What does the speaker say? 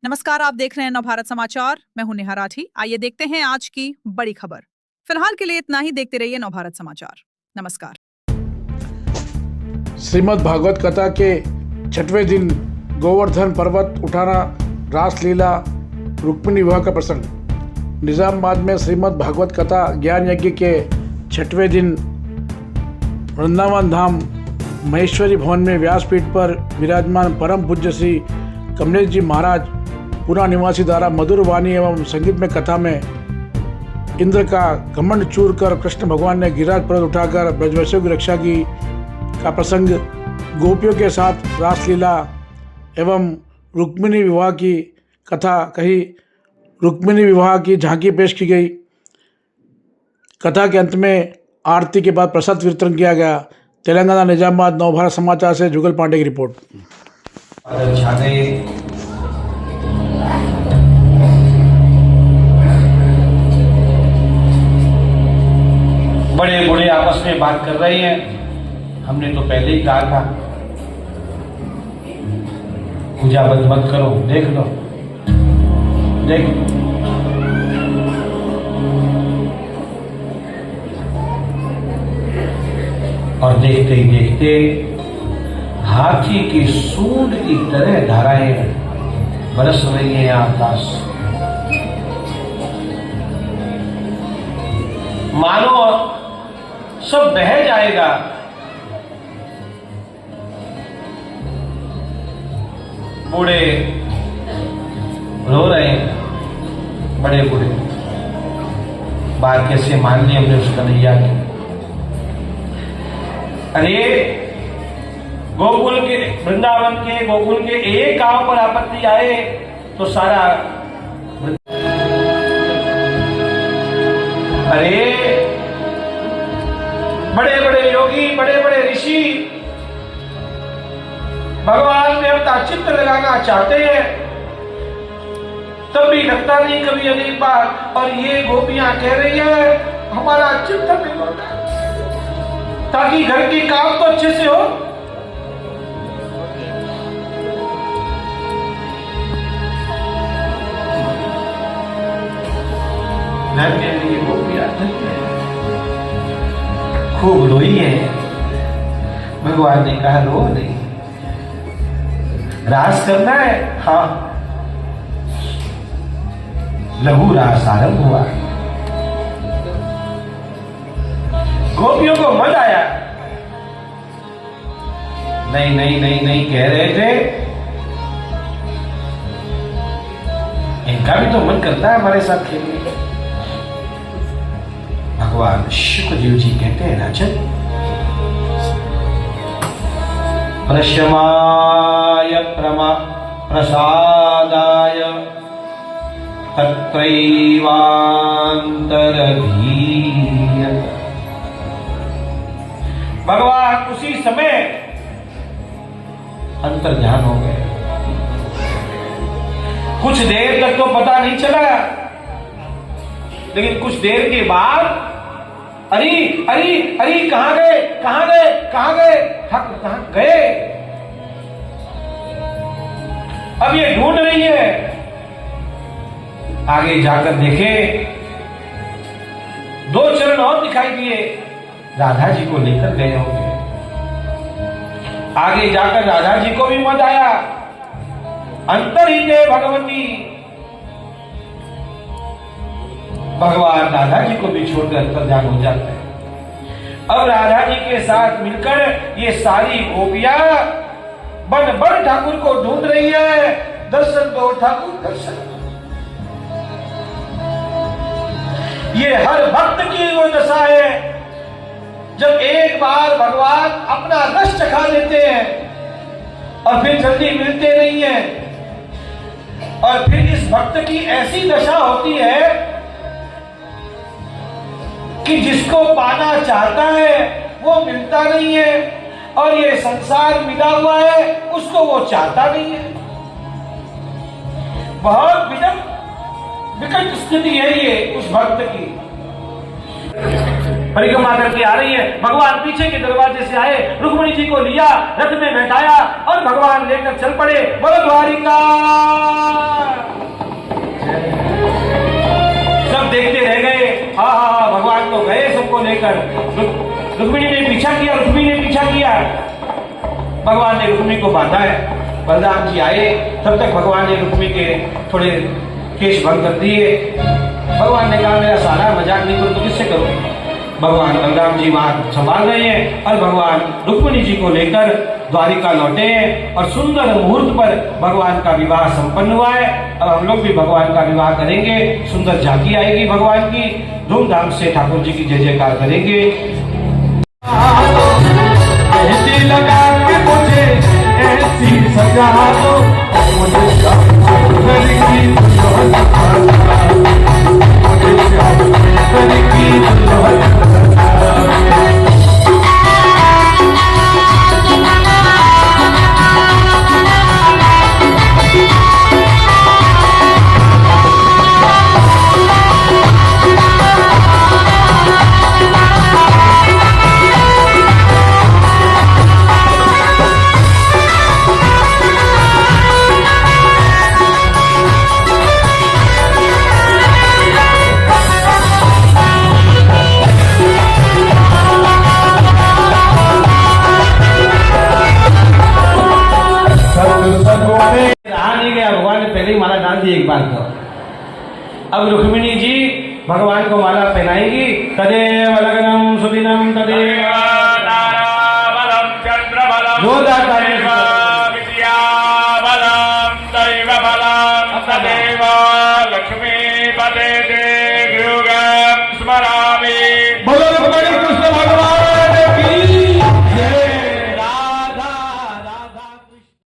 नमस्कार, आप देख रहे हैं नवभारत समाचार। मैं हूं नेहा राठी। आइए देखते हैं आज की बड़ी खबर। फिलहाल के लिए इतना ही। देखते रहिए नवभारत समाचार। नमस्कार। श्रीमद् भागवत कथा के 6वें दिन गोवर्धन पर्वत उठाना, रासलीला, रुक्मिणी विवाह का प्रसंग। निजामाबाद में श्रीमद् भागवत कथा ज्ञान यज्ञ के 6वें दिन वृंदावन धाम महेश्वरी भवन में व्यासपीठ पर विराजमान परम पूज्य श्री कमलेश जी महाराज पुरा निवासी द्वारा मधुर वाणी एवं संगीत में कथा में इंद्र का घमंड चूर कर कृष्ण भगवान ने गिरिराज पर्वत उठाकर ब्रजवासियों की रक्षा की का प्रसंग, गोपियों के साथ रासलीला एवं रुक्मिणी विवाह की कथा कही। रुक्मिणी विवाह की झांकी पेश की गई। कथा के अंत में आरती के बाद प्रसाद वितरण किया गया। तेलंगाना निजामाबाद नवभारत समाचार से जुगल पांडे की रिपोर्ट। बड़े बूढ़े आपस में बात कर रहे हैं। हमने तो पहले ही कहा था पूजा बंद मत करो, देख लो देख लो। और देखते ही देखते हाथी की सूंड की तरह धाराएं बरस रही हैं आकाश। मानो सब बह जाएगा। बूढ़े रो रहे हैं, बड़े बूढ़े। बात कैसे मान ली हमने उस कन्हैया की। अरे गोकुल के, वृंदावन के गोकुल के एक गांव पर आपत्ति आए तो सारा, अरे बड़े बड़े योगी, बड़े बड़े ऋषि भगवान में अपना चित्त लगाना चाहते हैं, तब भी लगता नहीं कभी अनेक बार। और ये गोपियां कह रही है हमारा चित्त नहीं होता, ताकि घर के काम तो अच्छे से हो। घर के लिए गोपियां खूब रोई है। भगवान ने कहा रो नहीं, रास करना है। हाँ, लघु रास आरंभ हुआ। गोपियों को मजा आया। नहीं नहीं नहीं नहीं कह रहे थे, इनका भी तो मन करता है हमारे साथ खेलने का। भगवान शुकदेव जी कहते हैं राजन, प्रशमाय प्रसादाय तत्रैवान्तरधीयत। भगवान उसी समय अंतर्ध्यान हो गए। कुछ देर तक तो पता नहीं चला, लेकिन कुछ देर के बाद अरे अरे अरे कहां गए कहां गए कहां गए, ठाकुर कहां गए। अब ये ढूंढ रही है। आगे जाकर देखे, दो चरण और दिखाई दिए, राधा जी को लेकर गए होंगे। आगे जाकर राधा जी को भी मत आया। अंतर्हिते भगवती, भगवान राधा जी को भी छोड़कर अंतर्ध्यान हो जाता है। अब राधा जी के साथ मिलकर ये सारी गोपियां बन बन ठाकुर को ढूंढ रही है। दर्शन दो ठाकुर, दर्शन। ये हर भक्त की वो दशा है, जब एक बार भगवान अपना रस चखा लेते हैं और फिर जल्दी मिलते नहीं है। और फिर इस भक्त की ऐसी दशा होती है कि जिसको पाना चाहता है वो मिलता नहीं है, और ये संसार मिला हुआ है उसको वो चाहता नहीं है। बहुत विकट स्थिति है ये उस भक्त की। परिक्रमा करके आ रही है। भगवान पीछे के दरवाजे से आए, रुक्मिणी जी को लिया, रथ में बैठाया और भगवान लेकर चल पड़े। बोलो द्वारिका। भगवान ने रुक्मिणी को बांधा है। बलराम जी आए, तब तक भगवान ने रुक्मिणी के थोड़े केश भंग कर दिए। भगवान ने कहा मेरा सारा मजाक नहीं करो तो किससे करो। भगवान बलराम जी वहां संभाल रहे हैं और भगवान रुक्मिणी जी को लेकर द्वारिका लौटे हैं और सुंदर मुहूर्त पर भगवान का विवाह संपन्न हुआ है। अब हम लोग भी भगवान का विवाह करेंगे, सुंदर झांकी आएगी भगवान की, धूमधाम से ठाकुर जी की जय जयकार करेंगे। मेहंदी लगा के मुझे ऐसी सजा दो, मुझे घर की दुल्हन बना दो, मुझे घर की दुल्हन बना दो। माला डाल दी एक बार तो। अब रुक्मिणी जी भगवान को माला पहनाएंगी। तदेव लग्नम सुदिनम तदेव ताराबलम चंद्रबलम। जोरदार